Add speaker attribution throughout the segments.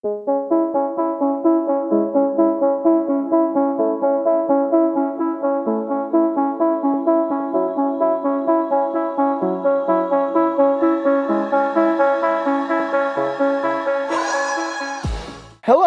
Speaker 1: Hello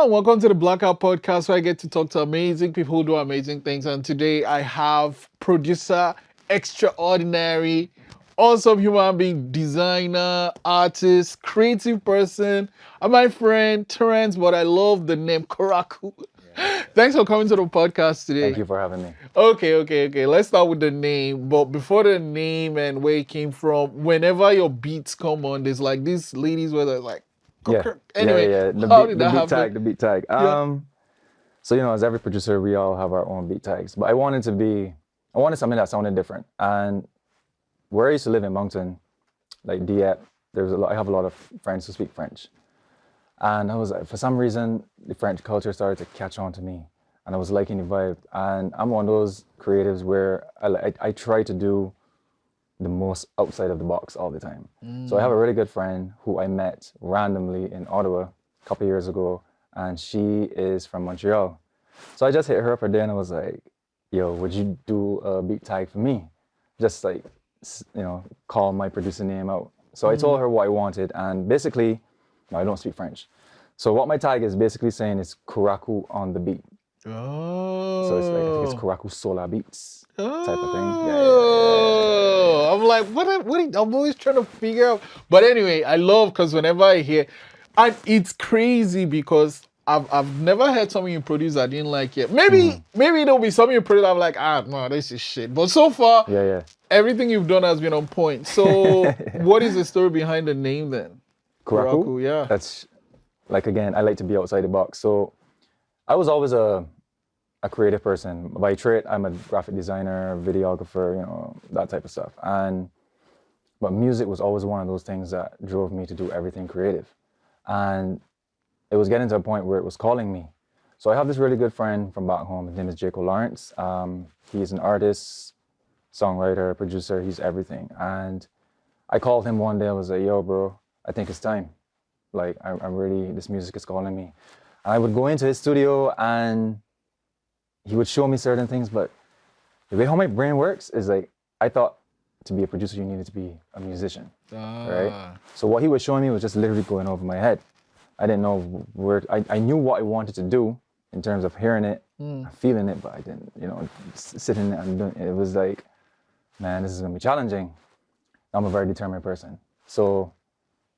Speaker 1: and welcome to the Blackout Podcast, where I get to talk to amazing people who do amazing things. And today I have producer, extraordinary, awesome human being, designer, artist, creative person, and my friend Terrence, but I love the name Kuraaku. Thanks for coming to the podcast today.
Speaker 2: Thank you for having me.
Speaker 1: Okay. Let's start with the name. But before the name and where it came from, whenever your beats come on, there's like these ladies where they're like, anyway, how did that happen?
Speaker 2: The beat tag. So as every producer, we all have our own beat tags. But I wanted something that sounded different. And where I used to live in Moncton, like Dieppe, I have a lot of friends who speak French. And I was like, for some reason, the French culture started to catch on to me. And I was liking the vibe. And I'm one of those creatives where I try to do the most outside of the box all the time. So I have a really good friend who I met randomly in Ottawa a couple of years ago, and she is from Montreal. So I just hit her up one day and I was like, yo, would you do a beat tag for me? Just like, call my producer name out. So I told her what I wanted, and basically, I don't speak French. So what my tag is basically saying is Kuraaku on the beat.
Speaker 1: Oh.
Speaker 2: So it's like, I think it's Kuraaku Solar Beats type of thing.
Speaker 1: Yeah. I'm like, I'm always trying to figure out. But anyway, I love, because whenever I hear, and it's crazy because I've never heard something you produce I didn't like yet. Maybe there'll be something you produce I'm like, no, this is shit. But so far, everything you've done has been on point. So what is the story behind the name then?
Speaker 2: Kuraaku?
Speaker 1: Yeah.
Speaker 2: That's, like, again, I like to be outside the box. So I was always a creative person. By trade, I'm a graphic designer, videographer, that type of stuff. But music was always one of those things that drove me to do everything creative. And it was getting to a point where it was calling me. So I have this really good friend from back home. His name is Jacob Lawrence. He's an artist, songwriter, producer. He's everything. And I called him one day. I was like, yo, bro, I think it's time. Like, I'm really, this music is calling me. And I would go into his studio and he would show me certain things, but the way how my brain works is like, I thought to be a producer, you needed to be a musician, right? So what he was showing me was just literally going over my head. I didn't know where, I knew what I wanted to do in terms of hearing it, feeling it, but I didn't, sitting there and doing it. It was like, man, this is gonna be challenging. I'm a very determined person. So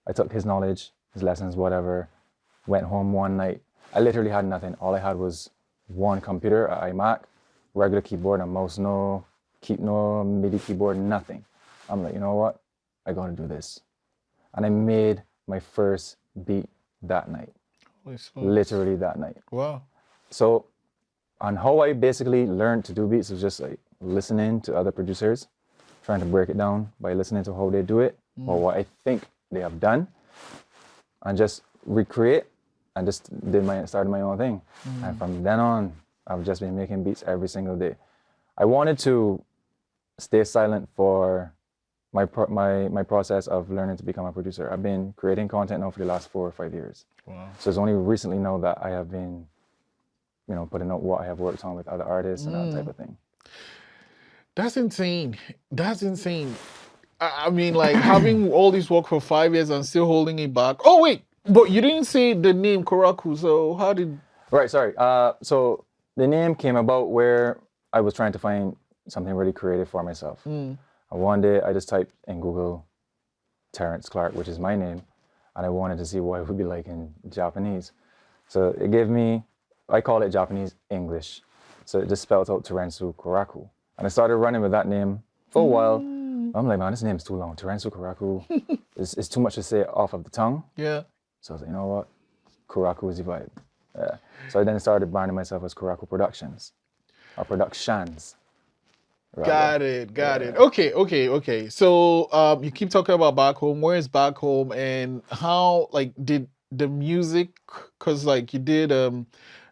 Speaker 2: I took his knowledge, his lessons, whatever, went home one night. I literally had nothing. All I had was one computer, an iMac, regular keyboard, a mouse, no MIDI keyboard, nothing. I'm like, you know what? I gotta do this. And I made my first beat that night. Literally that night.
Speaker 1: Wow.
Speaker 2: So, on how I basically learned to do beats was just like listening to other producers, trying to break it down by listening to how they do it, or what I think they have done, and just recreate, and just started my own thing. And from then on, I've just been making beats every single day. I wanted to stay silent for my process of learning to become a producer. I've been creating content now for the last 4 or 5 years.
Speaker 1: Wow.
Speaker 2: So it's only recently now that I have been, putting out what I have worked on with other artists and that type of thing.
Speaker 1: That's insane. I mean, like, having all this work for 5 years and still holding it back. Oh, wait. But you didn't say the name Kuraaku, so how did...
Speaker 2: Right, sorry. So the name came about where I was trying to find something really creative for myself. And one day I just typed in Google Terrence Clark, which is my name, and I wanted to see what it would be like in Japanese. So it gave me, I call it Japanese English. So it just spelled out Terensu Kuraaku. And I started running with that name for a while. I'm like, man, this name's too long. Terensu Kuraaku. It's too much to say off of the tongue.
Speaker 1: Yeah.
Speaker 2: So I was like, you know what? Kuraaku is the vibe. Yeah. So I then started branding myself as Kuraaku Productions, or Productions.
Speaker 1: Rather. Got it. Okay. So you keep talking about back home. Where is back home, and how, like, did the music, because like you did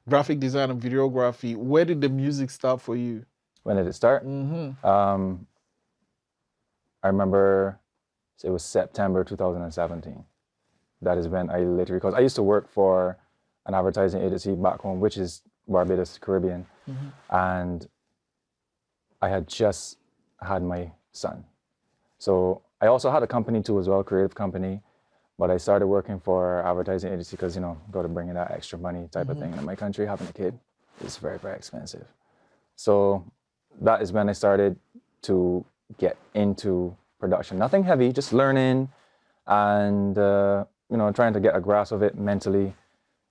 Speaker 1: graphic design and videography, where did the music start for you?
Speaker 2: When did it start? I remember it was September 2017. That is when I literally, because I used to work for an advertising agency back home, which is Barbados, Caribbean, and I had just had my son. So I also had a company too as well, creative company, but I started working for advertising agency because, you know, got to bring in that extra money type of thing. In my country, having a kid is very, very expensive. So that is when I started to get into production. Nothing heavy, just learning and, you know, trying to get a grasp of it mentally.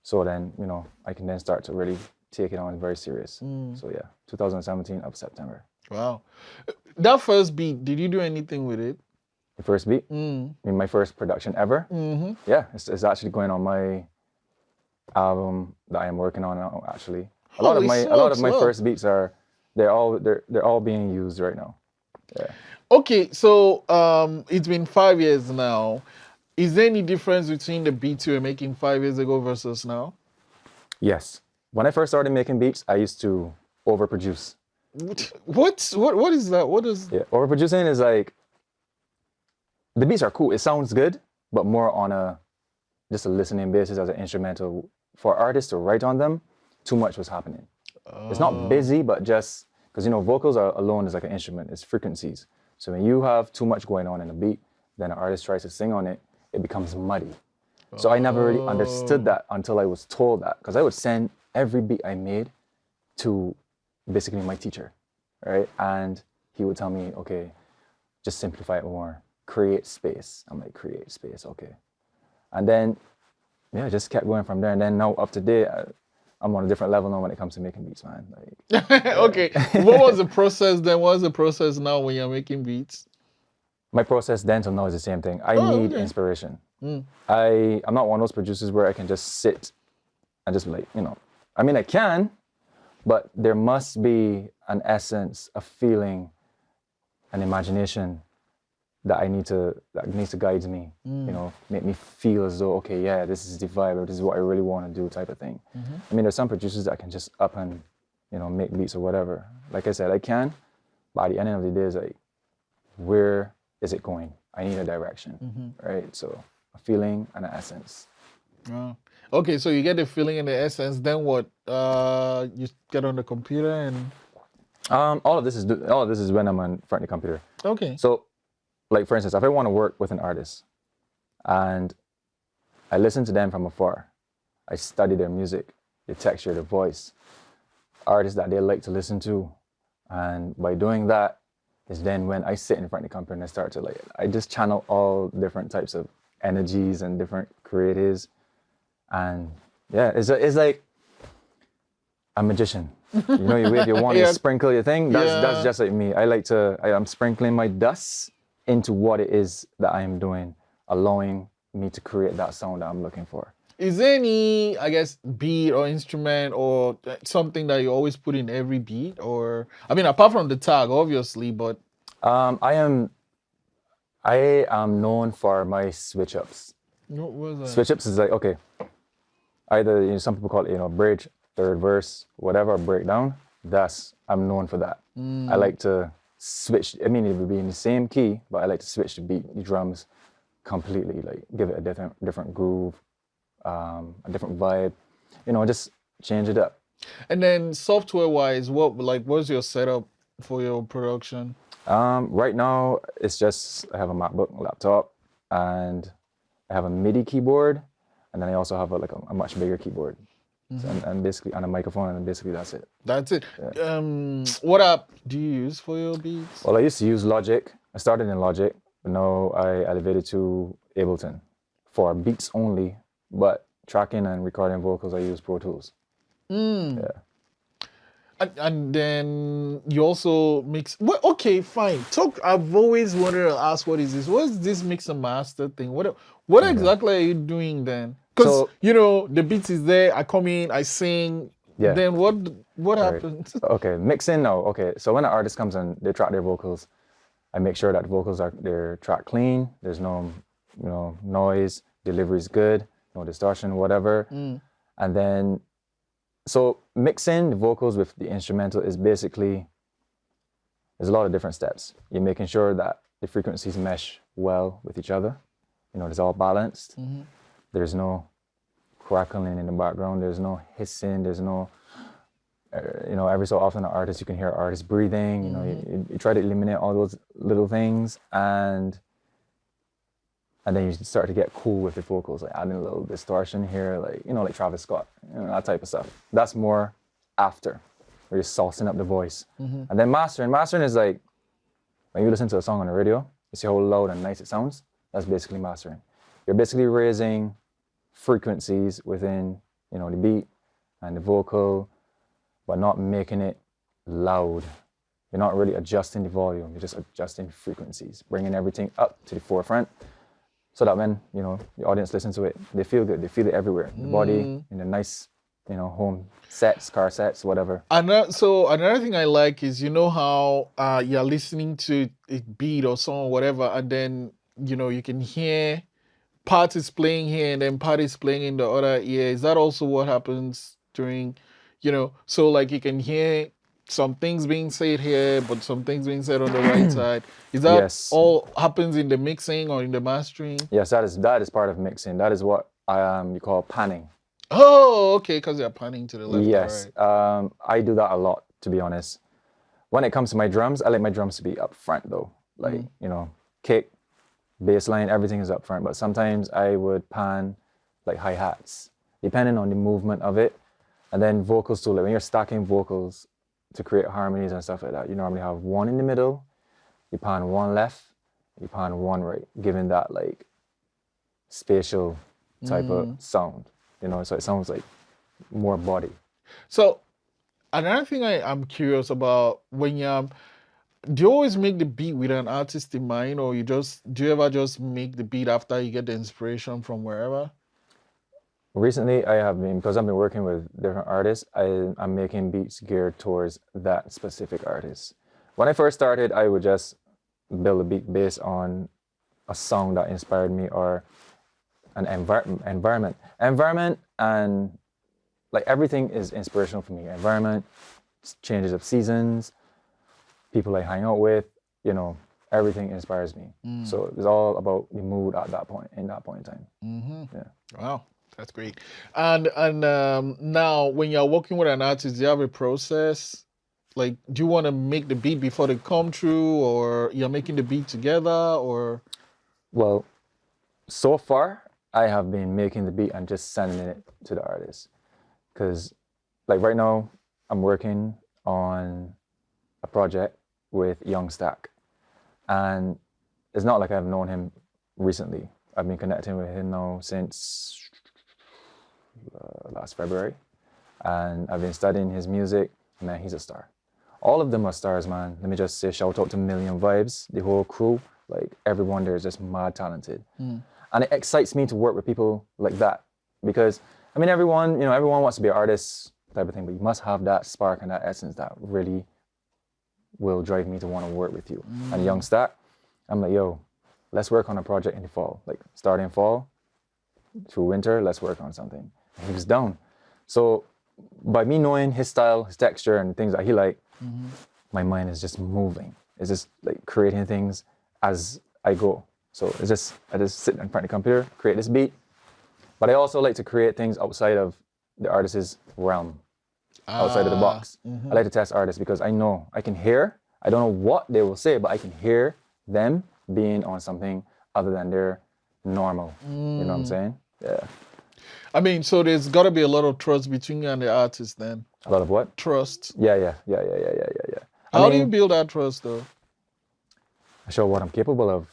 Speaker 2: So then, you know, I can then start to really take it on very serious. So yeah, 2017 of September.
Speaker 1: Wow. That first beat, did you do anything with it?
Speaker 2: The first beat, I mean, my first production ever. Yeah, it's actually going on my album that I am working on now. Actually, a lot of my first beats are they're all being used right now. Yeah.
Speaker 1: Okay, so it's been 5 years now. Is there any difference between the beats you were making 5 years ago versus now?
Speaker 2: Yes. When I first started making beats, I used to overproduce.
Speaker 1: What is that? What is?
Speaker 2: Yeah, overproducing is like the beats are cool. It sounds good, but more on just a listening basis as an instrumental. For artists to write on them, too much was happening. It's not busy, but just because, you know, vocals are alone is like an instrument. It's frequencies. So when you have too much going on in a beat, then an artist tries to sing on it, it becomes muddy. So I never really understood that until I was told that, because I would send every beat I made to basically my teacher, right? And he would tell me, okay, just simplify it more, create space. I'm like, create space, okay. And then, yeah, just kept going from there. And then now up to date, I'm on a different level now when it comes to making beats, man. Like,
Speaker 1: okay, what was the process then? What is the process now when you're making beats?
Speaker 2: My process then till now is the same thing. I need inspiration. I'm not one of those producers where I can just sit and just be like, you know, I mean, I can, but there must be an essence, a feeling, an imagination that needs to guide me, you know, make me feel as though, okay, yeah, this is the vibe, or this is what I really want to do type of thing. I mean, there's some producers that can just up and, you know, make beats or whatever. Like I said, I can, but at the end of the day, it's like, where is it going? I need a direction, right? So a feeling and an essence.
Speaker 1: Wow. Okay, so you get the feeling and the essence, then what? You get on the computer and...
Speaker 2: All of this is when I'm in front of the computer.
Speaker 1: Okay.
Speaker 2: So, like for instance, if I want to work with an artist and I listen to them from afar, I study their music, their texture, their voice, artists that they like to listen to. And by doing that is then when I sit in front of the computer and I start to I just channel all different types of energies and different creatives. And yeah, it's like a magician. You know, you wave your wand, you sprinkle your thing. That's just like me. I'm sprinkling my dust into what it is that I am doing, allowing me to create that sound that I'm looking for.
Speaker 1: Is there any, I guess, beat or instrument or something that you always put in every beat? Or, I mean, apart from the tag, obviously, but...
Speaker 2: I am known for my switch-ups.
Speaker 1: What was that?
Speaker 2: Switch-ups is like, okay, either, you know, some people call it, you know, bridge, third verse, whatever, breakdown. I'm known for that. I like to switch, I mean, it would be in the same key, but I like to switch the beat, the drums completely, like give it a different groove, a different vibe, you know, just change it up.
Speaker 1: And then software-wise, what's your setup for your production?
Speaker 2: Right now, it's just, I have a MacBook laptop and I have a MIDI keyboard, and then I also have a much bigger keyboard. So, and basically on a microphone, and basically that's it.
Speaker 1: That's it.
Speaker 2: Yeah.
Speaker 1: What app do you use for your beats?
Speaker 2: Well, I used to use Logic. I started in Logic, but now I elevated to Ableton for beats only, but tracking and recording vocals, I use Pro Tools. Yeah.
Speaker 1: And then you also mix. Well, okay, fine. I've always wanted to ask, what is this? What's this mix and master thing? What exactly are you doing then? Because you know the beat is there. I come in, I sing. Yeah. Then what happens?
Speaker 2: Okay, mixing. No. Okay, so when an artist comes in, they track their vocals. I make sure that the vocals they're tracked clean. There's no, you know, noise. Delivery is good. No distortion, whatever. And then. So mixing the vocals with the instrumental is basically, there's a lot of different steps. You're making sure that the frequencies mesh well with each other. You know, it's all balanced. There's no crackling in the background. There's no hissing. There's no, every so often an artist, you can hear artists breathing. You try to eliminate all those little things, and then you start to get cool with the vocals, like adding a little distortion here, like Travis Scott, that type of stuff. That's more after, where you're saucing up the voice. And then mastering is like, when you listen to a song on the radio, you see how loud and nice it sounds. That's basically mastering. You're basically raising frequencies within, the beat and the vocal, but not making it loud. You're not really adjusting the volume. You're just adjusting frequencies, bringing everything up to the forefront, so that when, the audience listens to it, they feel good. They feel it everywhere. The body, in the nice, home sets, car sets, whatever.
Speaker 1: So another thing I like is, how you're listening to a beat or song or whatever, and then, you can hear part is playing here and then part is playing in the other ear. Is that also what happens during, so like you can hear some things being said here, but some things being said on the right side. Is that all happens in the mixing or in the mastering?
Speaker 2: Yes, that is part of mixing. That is what you call panning.
Speaker 1: Oh, okay, because you're panning to the left.
Speaker 2: Yes,
Speaker 1: right.
Speaker 2: I do that a lot, to be honest. When it comes to my drums, I like my drums to be up front though. Like, kick, bass line, everything is up front. But sometimes I would pan like hi-hats, depending on the movement of it. And then vocals too, like when you're stacking vocals to create harmonies and stuff like that, you normally have one in the middle, you pan one left, you pan one right, giving that like spatial type of sound, so it sounds like more body.
Speaker 1: So another thing I'm curious about, when do you always make the beat with an artist in mind, or do you ever just make the beat after you get the inspiration from wherever?
Speaker 2: Recently, I have been, because I've been working with different artists, I'm making beats geared towards that specific artist. When I first started, I would just build a beat based on a song that inspired me, or an environment. Environment, and like everything is inspirational for me. Environment, changes of seasons, people I hang out with, everything inspires me. So it's all about the mood at that point, in time. Yeah.
Speaker 1: Wow. That's great. And now, when you're working with an artist, do you have a process? Like, do you want to make the beat before they come through, or you're making the beat together, or?
Speaker 2: Well, so far, I have been making the beat and just sending it to the artist. Because, like right now, I'm working on a project with Young Stack. And it's not like I've known him recently. I've been connecting with him now since last February, and I've been studying his music. Man, he's a star. All of them are stars, man. Let me just say, shout out to Million Vibes, the whole crew. Like, everyone there is just mad talented. And it excites me to work with people like that, because everyone wants to be an artist type of thing, but you must have that spark and that essence that really will drive me to want to work with you. And Young Stack, I'm like, yo, let's work on a project in the fall, like starting fall through winter, let's work on something. And he was down. So by me knowing his style, his texture, and things that he like, my mind is just moving. It's just like creating things as I go. So I just sit in front of the computer, create this beat. But I also like to create things outside of the artist's realm, outside of the box. I like to test artists, because I know I can hear, I don't know what they will say, but I can hear them being on something other than their normal. You know what I'm saying? Yeah.
Speaker 1: So there's got to be a lot of trust between you and the artist then.
Speaker 2: A lot of what?
Speaker 1: Trust.
Speaker 2: Yeah.
Speaker 1: How do you build that trust though?
Speaker 2: I show what I'm capable of,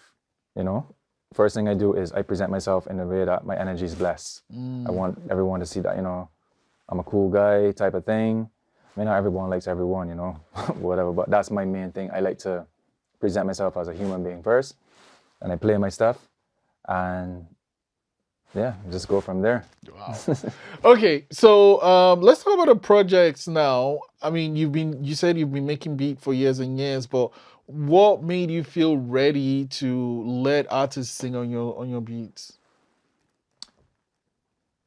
Speaker 2: First thing I do is I present myself in a way that my energy is blessed. I want everyone to see that, I'm a cool guy type of thing. Not everyone likes everyone, whatever, but that's my main thing. I like to present myself as a human being first, and I play my stuff, and yeah, just go from there.
Speaker 1: Wow. Okay, so let's talk about the projects now. You said you've been making beat for years and years, but what made you feel ready to let artists sing on your beats?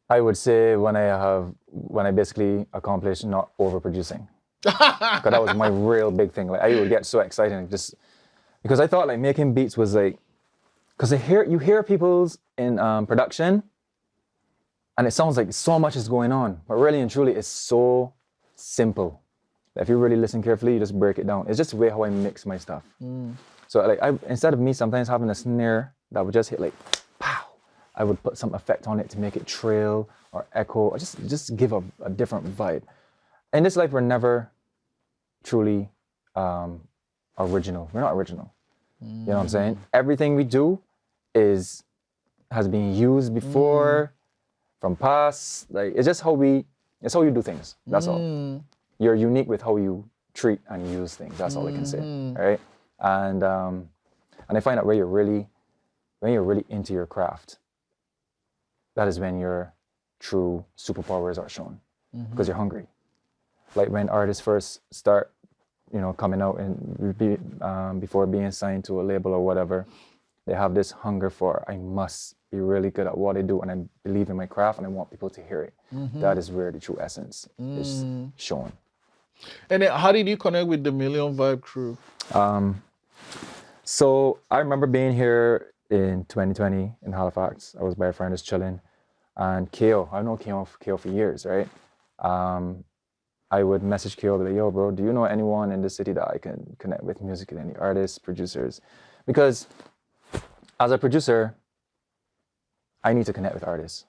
Speaker 2: I would say when I basically accomplished not overproducing. Because that was my real big thing. Like, I would get so excited just because I thought like making beats was like, because you hear people's in production, And it sounds like so much is going on, but really and truly, it's so simple. If you really listen carefully, you just break it down. It's just the way how I mix my stuff. So like, instead of me sometimes having a snare that would just hit like, pow, I would put some effect on it to make it trail or echo, or just give a different vibe. In this life, we're never truly original. We're not original. You know what I'm saying? Everything we do has been used before, from past. Like, it's just it's how you do things. That's all. You're unique with how you treat and use things. That's all I can say, right? And I find that when you're really into your craft, that is when your true superpowers are shown, because you're hungry. Like when artists first start, coming out and before being signed to a label or whatever, they have this hunger for, I must be really good at what I do, and I believe in my craft, and I want people to hear it. That is where the true essence is shown.
Speaker 1: And then how did you connect with the Million Vibe crew?
Speaker 2: So I remember being here in 2020 in Halifax. I was by a friend just chilling, and Keo, I've known Keo for years, right? I would message Keo, like, yo, bro, do you know anyone in the city that I can connect with musically, any artists, producers? Because as a producer, I need to connect with artists.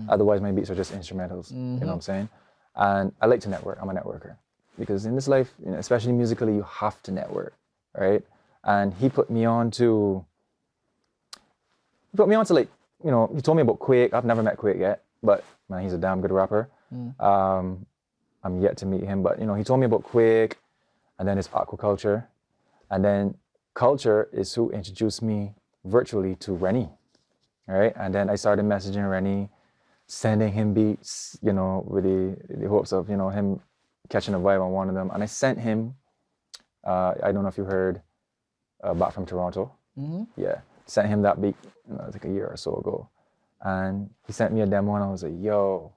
Speaker 2: Otherwise, my beats are just instrumentals, you know what I'm saying? And I like to network. I'm a networker. Because in this life, especially musically, you have to network, right? And he put me on to like, he told me about Quake. I've never met Quake yet, but man, he's a damn good rapper. I'm yet to meet him, but he told me about Quake, and then it's aquaculture. And then Culture is who introduced me virtually to Rennie, right? And then I started messaging Rennie, sending him beats, with the hopes of, him catching a vibe on one of them. And I sent him, I don't know if you heard, Back from Toronto. Yeah, sent him that beat, like a year or so ago. And he sent me a demo, and I was like, yo,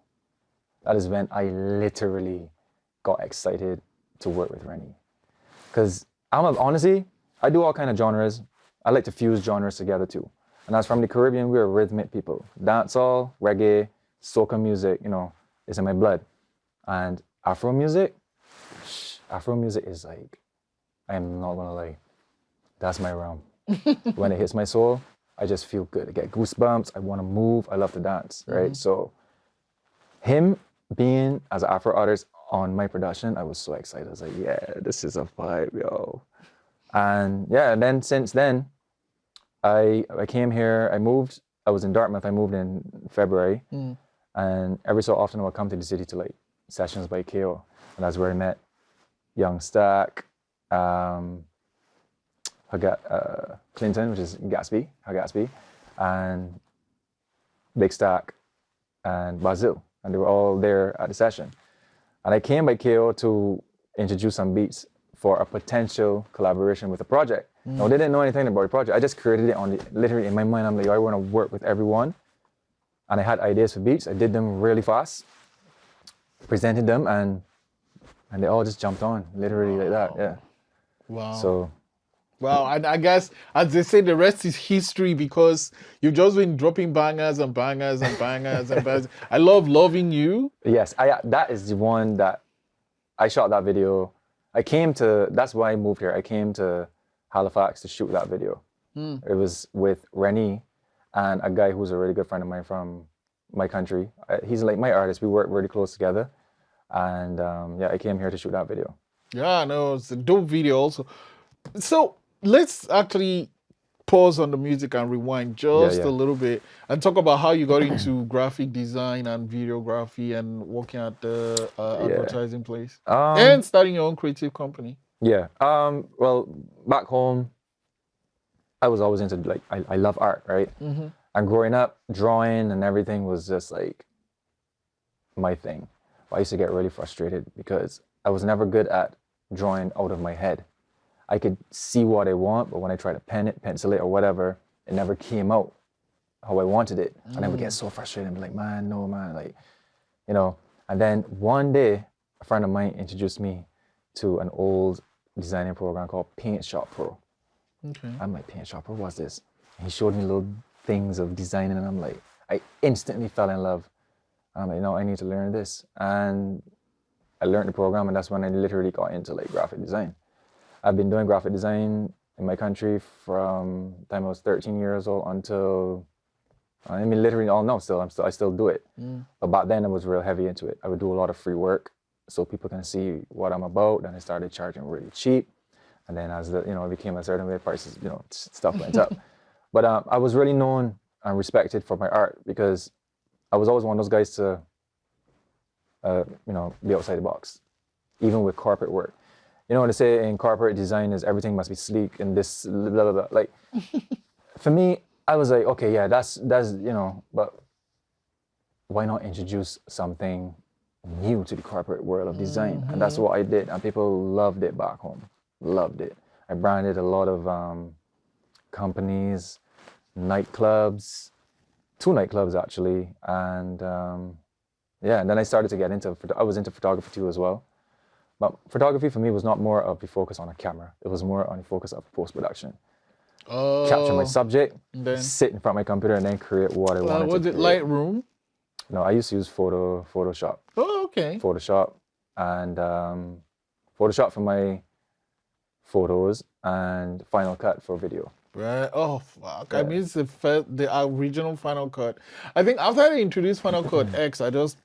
Speaker 2: that is when I literally got excited to work with Rennie. Because honestly, I do all kind of genres. I like to fuse genres together too. And as from the Caribbean, we're rhythmic people. Dancehall, reggae, soca music, is in my blood. And Afro music is like, I'm not gonna lie, that's my realm. When it hits my soul, I just feel good. I get goosebumps, I wanna move, I love to dance, right? So him being as an Afro artist on my production, I was so excited. I was like, yeah, this is a vibe, yo. And yeah, and then since then, I came here, I was in Dartmouth, I moved in February. And every so often I would come to the city to like sessions by KO. And that's where I met Young Stack, Clinton, which is Gatsby, and Big Stack, and Basil. And they were all there at the session. And I came by KO to introduce some beats for a potential collaboration with a project. No, they didn't know anything about the project. I just created it literally in my mind. I'm like, I want to work with everyone. And I had ideas for beats. I did them really fast, presented them, and they all just jumped on, literally like that, yeah.
Speaker 1: Wow.
Speaker 2: So.
Speaker 1: Wow, and I guess, as they say, the rest is history, because you've just been dropping bangers and bangers and bangers and bangers. I love Loving You.
Speaker 2: Yes, that is the one that I shot that video. That's why I moved here. I came to Halifax to shoot that video. It was with Rennie and a guy who's a really good friend of mine from my country. He's like my artist. We work really close together. And yeah, I came here to shoot that video.
Speaker 1: Yeah, no, it's a dope video also. So let's actually pause on the music and rewind just a little bit and talk about how you got into graphic design and videography and working at the advertising place and starting your own creative company.
Speaker 2: Yeah. Well, back home, I was always into, like, I love art, right? And growing up, drawing and everything was just like my thing. I used to get really frustrated because I was never good at drawing out of my head. I could see what I want, but when I try to pen it, pencil it, or whatever, it never came out how I wanted it. And I would get so frustrated. I'm like, man, no, man, like, And then one day, a friend of mine introduced me to an old designing program called Paint Shop Pro.
Speaker 1: Okay.
Speaker 2: I'm like, Paint Shop Pro, what's this? And he showed me little things of designing, and I'm like, I instantly fell in love I'm like, no, I need to learn this. And I learned the program, and that's when I literally got into like graphic design. I've been doing graphic design in my country from the time I was 13 years old until, I mean, literally all now still, I still do it. But back then I was real heavy into it. I would do a lot of free work so people can see what I'm about. Then I started charging really cheap. And then as the, it became a certain way, prices, stuff went up. But I was really known and respected for my art because I was always one of those guys to, be outside the box, even with corporate work. You know what they say in corporate design is everything must be sleek and this blah, blah, blah. Like, for me, I was like, okay, yeah, that's but why not introduce something new to the corporate world of design? And that's what I did, and people loved it back home, loved it. I branded a lot of companies, nightclubs, 2 nightclubs actually, and and then I started to get into, I was into photography too as well. But photography for me was not more of the focus on a camera. It was more on the focus of post-production. Capture my subject, sit in front of my computer, and then create what I wanted to create.
Speaker 1: Was it Lightroom?
Speaker 2: No, I used to use Photoshop.
Speaker 1: Oh, okay.
Speaker 2: Photoshop and Photoshop for my photos and Final Cut for video.
Speaker 1: Right. Oh, fuck. I mean, it's the original Final Cut. I think after I introduced Final Cut X, I just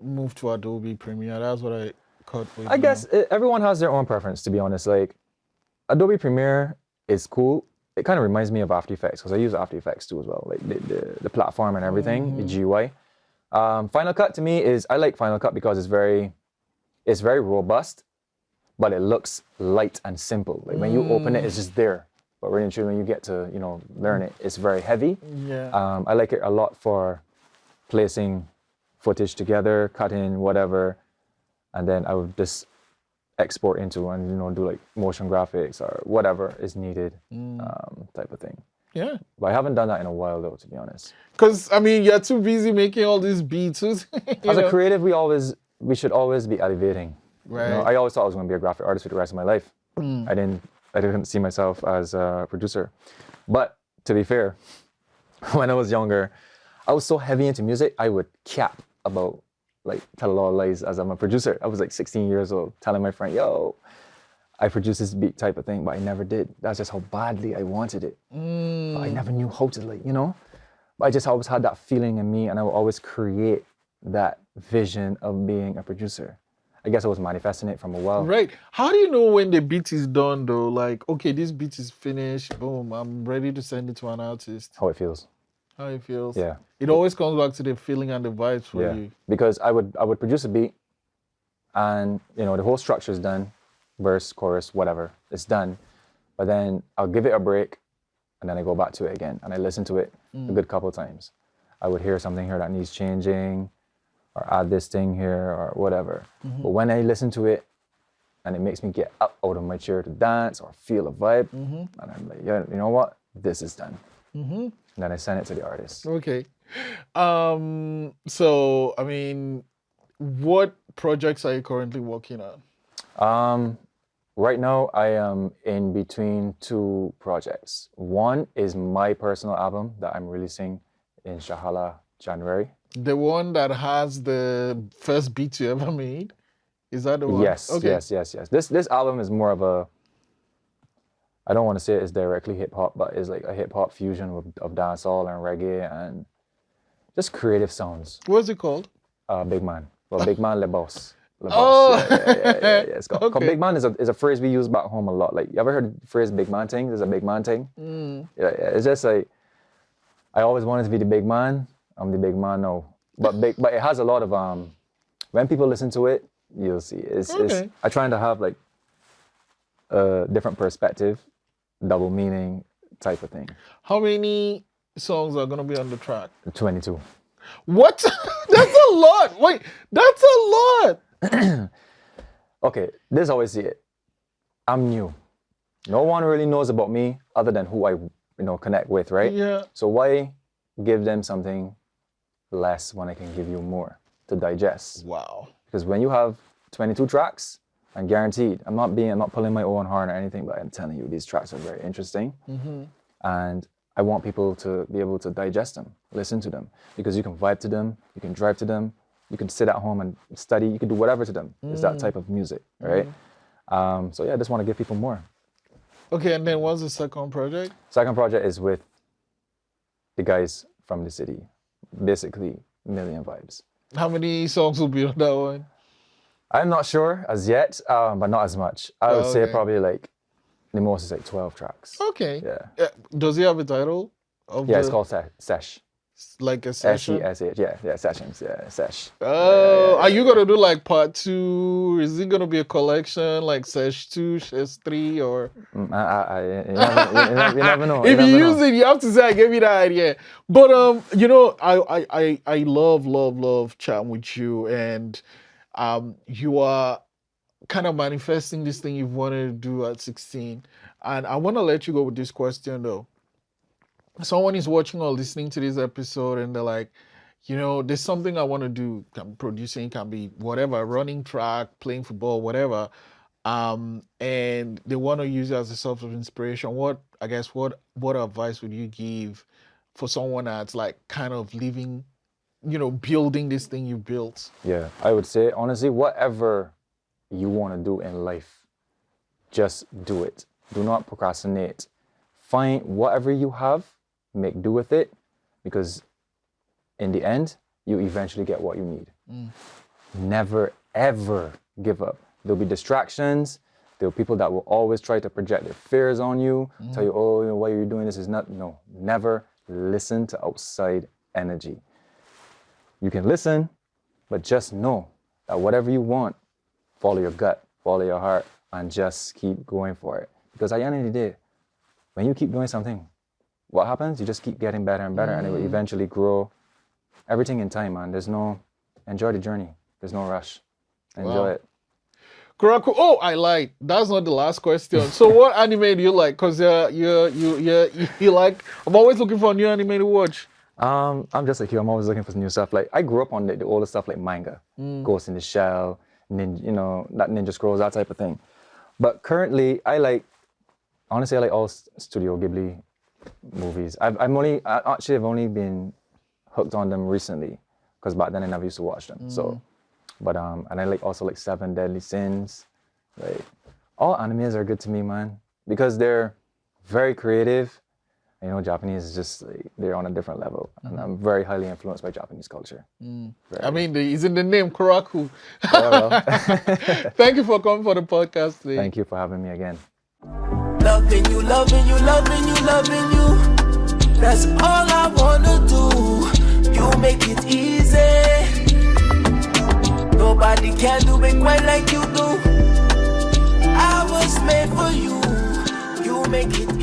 Speaker 1: moved to Adobe Premiere. That's what I cut with.
Speaker 2: I guess everyone has their own preference, to be honest. Like, Adobe Premiere is cool. It kind of reminds me of After Effects because I use After Effects too as well, like the platform and everything, the GUI. Final Cut to me is, I like Final Cut because it's very robust, but it looks light and simple. Like when you open it, it's just there. But really and truly, when you get to, learn it, it's very heavy.
Speaker 1: Yeah.
Speaker 2: I like it a lot for placing footage together, cutting, whatever. And then I would just export into and, do like motion graphics or whatever is needed, type of thing.
Speaker 1: Yeah.
Speaker 2: But I haven't done that in a while though, to be honest.
Speaker 1: Because, I mean, you're too busy making all these beats. As
Speaker 2: a creative, we should always be elevating.
Speaker 1: Right.
Speaker 2: I always thought I was going to be a graphic artist for the rest of my life. I didn't see myself as a producer. But to be fair, when I was younger, I was so heavy into music, I would cap about, like, tell a lot of lies as I'm a producer. I was like 16 years old, telling my friend, yo, I produced this beat type of thing, but I never did. That's just how badly I wanted it. But I never knew how to, like, But I just always had that feeling in me, and I would always create that vision of being a producer. I guess I was manifesting it from a while.
Speaker 1: Right. How do you know when the beat is done though? Like, okay, this beat is finished. Boom, I'm ready to send it to an artist.
Speaker 2: How it feels.
Speaker 1: How it feels.
Speaker 2: Yeah.
Speaker 1: It always comes back to the feeling and the vibes for you.
Speaker 2: Because I would produce a beat, and the whole structure is done, verse, chorus, whatever, it's done. But then I'll give it a break, and then I go back to it again, and I listen to it a good couple of times. I would hear something here that needs changing, or add this thing here, or whatever. But when I listen to it, and it makes me get up out of my chair to dance or feel a vibe, and I'm like, yeah, you know what? This is done. And then I send it to the artist.
Speaker 1: Okay. So, I mean, what projects are you currently working on?
Speaker 2: Right now, I am in between 2 projects. One is my personal album that I'm releasing in Shahala, January.
Speaker 1: The one that has the first beat you ever made? Is that the one?
Speaker 2: Yes, okay. Yes. This album is more of a, I don't want to say it's directly hip-hop, but it's like a hip-hop fusion of dancehall and reggae and just creative sounds.
Speaker 1: What's it called?
Speaker 2: Big Man. Well, Big Man Le Boss.
Speaker 1: Oh!
Speaker 2: Yeah. It's called Big Man is a phrase we use back home a lot. Like, you ever heard the phrase big man thing? There's a big man thing. Yeah, it's just like, I always wanted to be the big man. I'm the big man now. But it has a lot of, when people listen to it, you'll see. It's I trying to have like a different perspective, double meaning type of thing.
Speaker 1: How many songs are going to be on the track?
Speaker 2: 22.
Speaker 1: What? That's a lot. Wait, that's a lot.
Speaker 2: Okay, this is how I see it. I'm new. No one really knows about me other than who I connect with, right?
Speaker 1: Yeah.
Speaker 2: So why give them something less when I can give you more to digest?
Speaker 1: Wow.
Speaker 2: Because when you have 22 tracks, I'm guaranteed, I'm not pulling my own horn or anything, but I'm telling you, these tracks are very interesting. And I want people to be able to digest them, listen to them, because you can vibe to them, you can drive to them, You can sit at home and study. You can do whatever to them. It's that type of music, right? So yeah, I just want to give people more.
Speaker 1: Okay, and then what's the second project?
Speaker 2: Second project is with the guys from the city. Basically, Million Vibes.
Speaker 1: How many songs will be on that one?
Speaker 2: I'm not sure as yet, but not as much. I would say probably like the most is like 12 tracks.
Speaker 1: Okay.
Speaker 2: Yeah.
Speaker 1: Does he have a title?
Speaker 2: It's called Shesh.
Speaker 1: Like a session?
Speaker 2: S-E-S-H, yeah, sessions, Shesh.
Speaker 1: Oh, are you gonna do like part 2? Is it gonna be a collection like Shesh 2, Shesh 3, or?
Speaker 2: You never know.
Speaker 1: If you use it, you have to say I gave you that idea. But you know, I love chatting with you, and you are kind of manifesting this thing you've wanted to do at 16. And I want to let you go with this question though. Someone is watching or listening to this episode and they're like, you know, there's something I want to do. Can be producing, can be whatever, running track, playing football, whatever. And they want to use it as a source of inspiration. What advice would you give for someone that's like kind of living, you know, building this thing you built?
Speaker 2: Yeah, I would say, honestly, whatever you want to do in life, just do it. Do not procrastinate. Find whatever you have, make do with it, because in the end, you eventually get what you need. Never, ever give up. There'll be distractions. There'll be people that will always try to project their fears on you, tell you, oh, you know, why you're doing this is not. No, never listen to outside energy. You can listen, but just know that whatever you want, follow your gut, follow your heart, and just keep going for it. Because at the end of the day, when you keep doing something, what happens? You just keep getting better and better, and it will eventually grow. Everything in time, man. Enjoy the journey. There's no rush. Enjoy it.
Speaker 1: Kuraaku. Oh, I lied. That's not the last question. So what anime do you like? Because you like, I'm always looking for a new anime to watch.
Speaker 2: I'm just like you. I'm always looking for new stuff. Like I grew up on the older stuff like manga, Ghost in the Shell, that Ninja Scrolls, that type of thing. But currently, I like all Studio Ghibli movies. I've only been hooked on them recently, because back then I never used to watch them. So, but and I like also like Seven Deadly Sins. Like all animes are good to me, man, because they're very creative. You know, Japanese is just like, they're on a different level, and I'm very highly influenced by Japanese culture.
Speaker 1: I mean, it's in the name, Kuraaku.
Speaker 2: Yeah, well.
Speaker 1: Thank you for coming for the podcast today.
Speaker 2: Thank you for having me again.
Speaker 3: Loving you, loving you, loving you, loving you. That's all I wanna do. You make it easy. Nobody can do it quite like you do. I was made for you. You make it